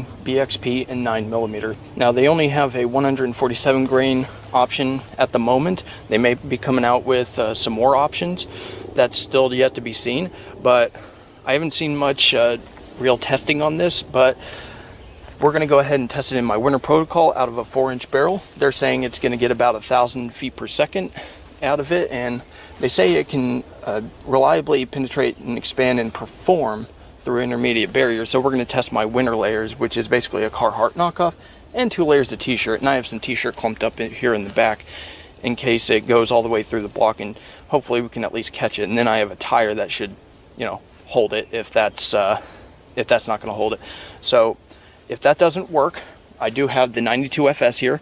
BXP and 9mm. Now they only have a 147 grain option at the moment. They may be coming out with some more options. That's still yet to be seen, but I haven't seen much real testing on this, but we're going to go ahead and test it in my winter protocol out of a 4-inch barrel. They're saying it's going to get about 1,000 feet per second out of it, and they say it can reliably penetrate and expand and perform through intermediate barriers. So we're going to test my winter layers, which is basically a Carhartt knockoff, and 2 layers of t-shirt, and I have some t-shirt clumped up here in the back in case it goes all the way through the block, and hopefully we can at least catch it. And then I have a tire that should, you know, hold it if that's not going to hold it. So if that doesn't work, I do have the 92 FS here,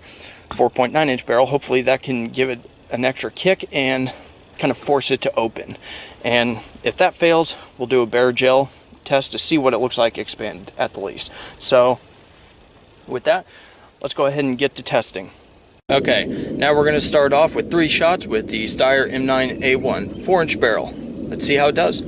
4.9-inch barrel. Hopefully that can give it an extra kick and kind of force it to open. And if that fails, we'll do a bare gel test to see what it looks like expanded at the least. So with that, let's go ahead and get to testing. Okay, now we're going to start off with 3 shots with the Steyr M9A1 4-inch barrel. Let's see how it does.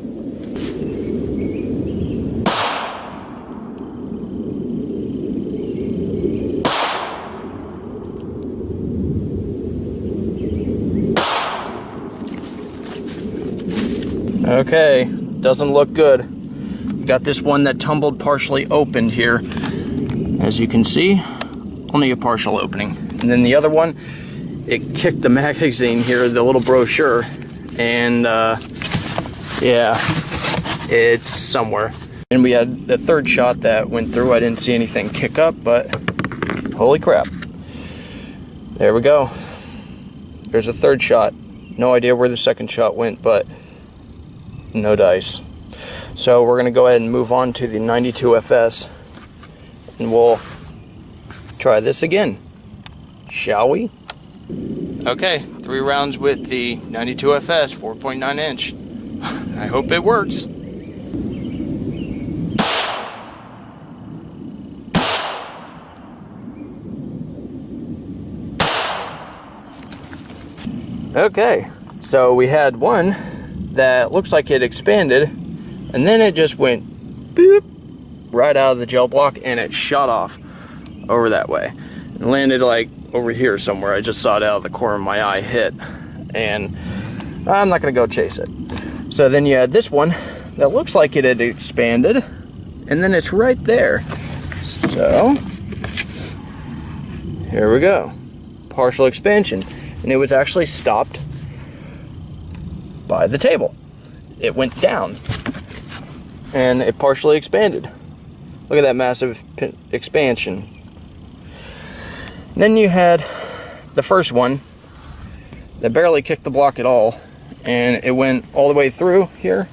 Okay, doesn't look good. Got this one that tumbled partially opened here. As you can see, only a partial opening. And then the other one, it kicked the magazine here, the little brochure, and yeah, it's somewhere. And we had the 3rd shot that went through. I didn't see anything kick up, but holy crap. There we go. There's a 3rd shot. No idea where the 2nd shot went, but no dice. So we're going to go ahead and move on to the 92 FS, and we'll try this again, shall we? Okay, 3 rounds with the 92 FS 4.9-inch. I hope it works. Okay, so we had one that looks like it expanded, and then it just went boop right out of the gel block, and it shot off over that way and landed like over here somewhere. I just saw it out of the corner of my eye hit, and I'm not gonna go chase it. So then you had this one that looks like it had expanded, and then it's right there. So here we go, partial expansion, and it was actually stopped by the table. It went down and it partially expanded. Look at that massive expansion. Then you had the first one that barely kicked the block at all, and it went all the way through here,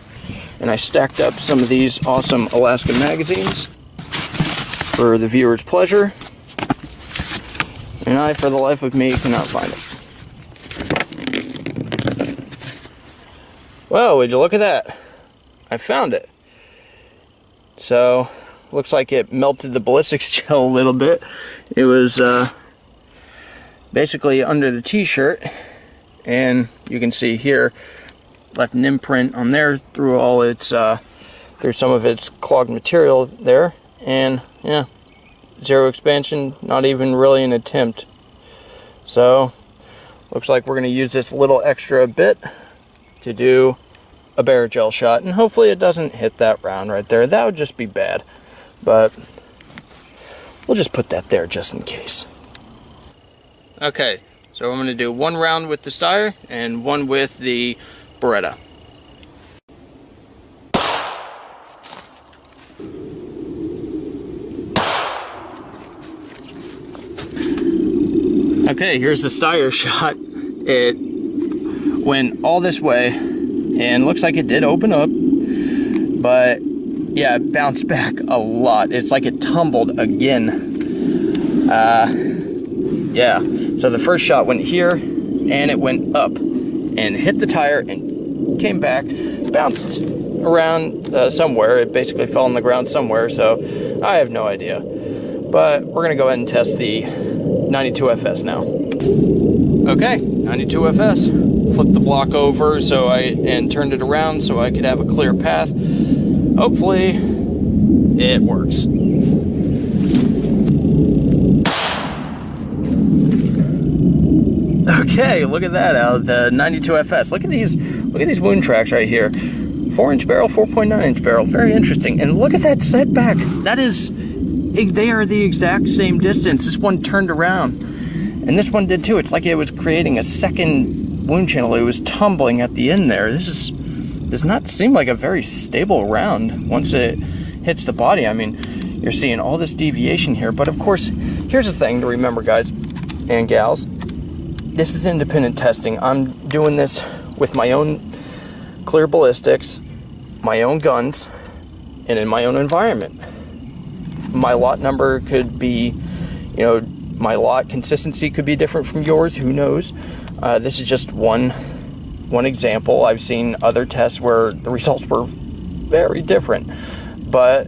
and I stacked up some of these awesome Alaska magazines for the viewer's pleasure, and I, for the life of me, cannot find it. Well, would you look at that? I found it. So, looks like it melted the ballistics gel a little bit. It was basically under the t-shirt, and you can see here, left an imprint on there through all its, through some of its clogged material there, and yeah, zero expansion, not even really an attempt. So, looks like we're going to use this little extra bit to do a bare gel shot, and hopefully it doesn't hit that round right there. That would just be bad, but we'll just put that there just in case. Okay, so I'm going to do 1 round with the Steyr and 1 with the Beretta. Okay, here's the Steyr shot. It went all this way, and looks like it did open up, but yeah, it bounced back a lot. It's like it tumbled again. Yeah, so the first shot went here, and it went up, and hit the tire, and came back, bounced around somewhere. It basically fell on the ground somewhere, so I have no idea. But we're going to go ahead and test the 92 FS now. Okay, 92 FS. Flipped the block over and turned it around so I could have a clear path. Hopefully it works. Okay, look at that out of the 92 FS. Look at these wound tracks right here. 4-inch barrel, 4.9-inch barrel. Very interesting. And look at that setback. That is, they are the exact same distance. This one turned around, and this one did too. It's like it was creating a second wound channel. It was tumbling at the end there. This does not seem like a very stable round once it hits the body. I mean, you're seeing all this deviation here. But of course, here's the thing to remember, guys and gals. This is independent testing. I'm doing this with my own clear ballistics, my own guns, and in my own environment. My lot number could be, my lot consistency could be different from yours, who knows. This is just one example. I've seen other tests where the results were very different, but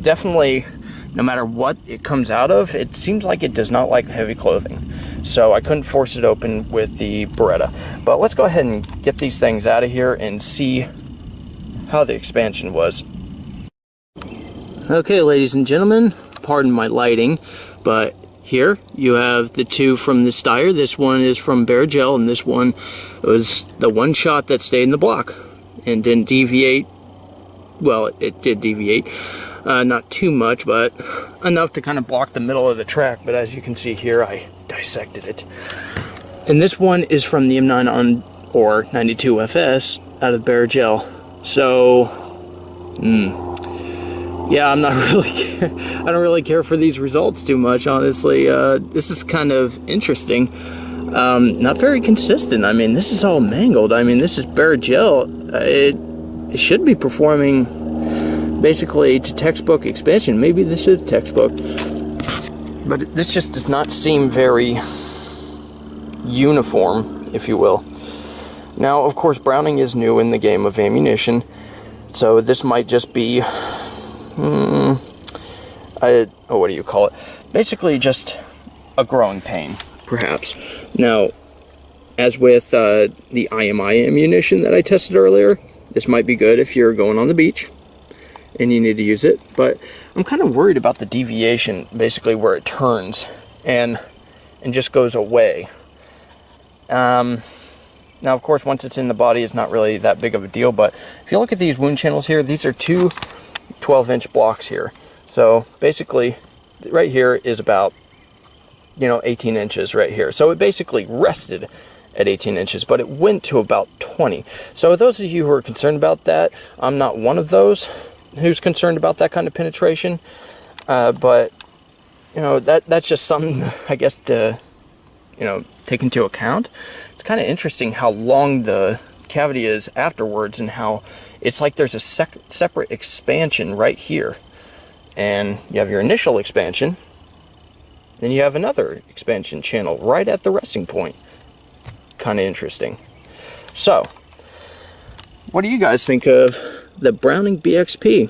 definitely no matter what it comes out of, it seems like it does not like heavy clothing. So I couldn't force it open with the Beretta. But let's go ahead and get these things out of here and see how the expansion was. Okay, ladies and gentlemen, pardon my lighting, but here you have the two from the Steyr. This one is from Bare Gel, and this one was the one shot that stayed in the block and didn't deviate. Well, it did deviate. Not too much, but enough to kind of block the middle of the track. But as you can see here, I dissected it. And this one is from the M9 or 92 FS out of Bare Gel. So, yeah, I'm not really I don't really care for these results too much, honestly. This is kind of interesting. Not very consistent. I mean, this is all mangled. I mean, this is Bare Gel. It should be performing basically to textbook expansion. Maybe this is textbook, but this just does not seem very uniform, if you will. Now, of course, Browning is new in the game of ammunition, so this might just be what do you call it? Basically just a growing pain, perhaps. Now, as with the IMI ammunition that I tested earlier, this might be good if you're going on the beach and you need to use it, but I'm kind of worried about the deviation, basically where it turns and just goes away. Now, of course, once it's in the body, it's not really that big of a deal, but if you look at these wound channels here, these are two 12-inch blocks here. So basically, right here is about, 18 inches right here. So it basically rested at 18 inches, but it went to about 20. So those of you who are concerned about that, I'm not one of those who's concerned about that kind of penetration, but that's just something, I guess, to take into account. It's kind of interesting how long the cavity is afterwards, and how it's like there's a separate expansion right here, and you have your initial expansion, then you have another expansion channel right at the resting point. Kind of interesting. So, what do you guys think of the Browning BXP?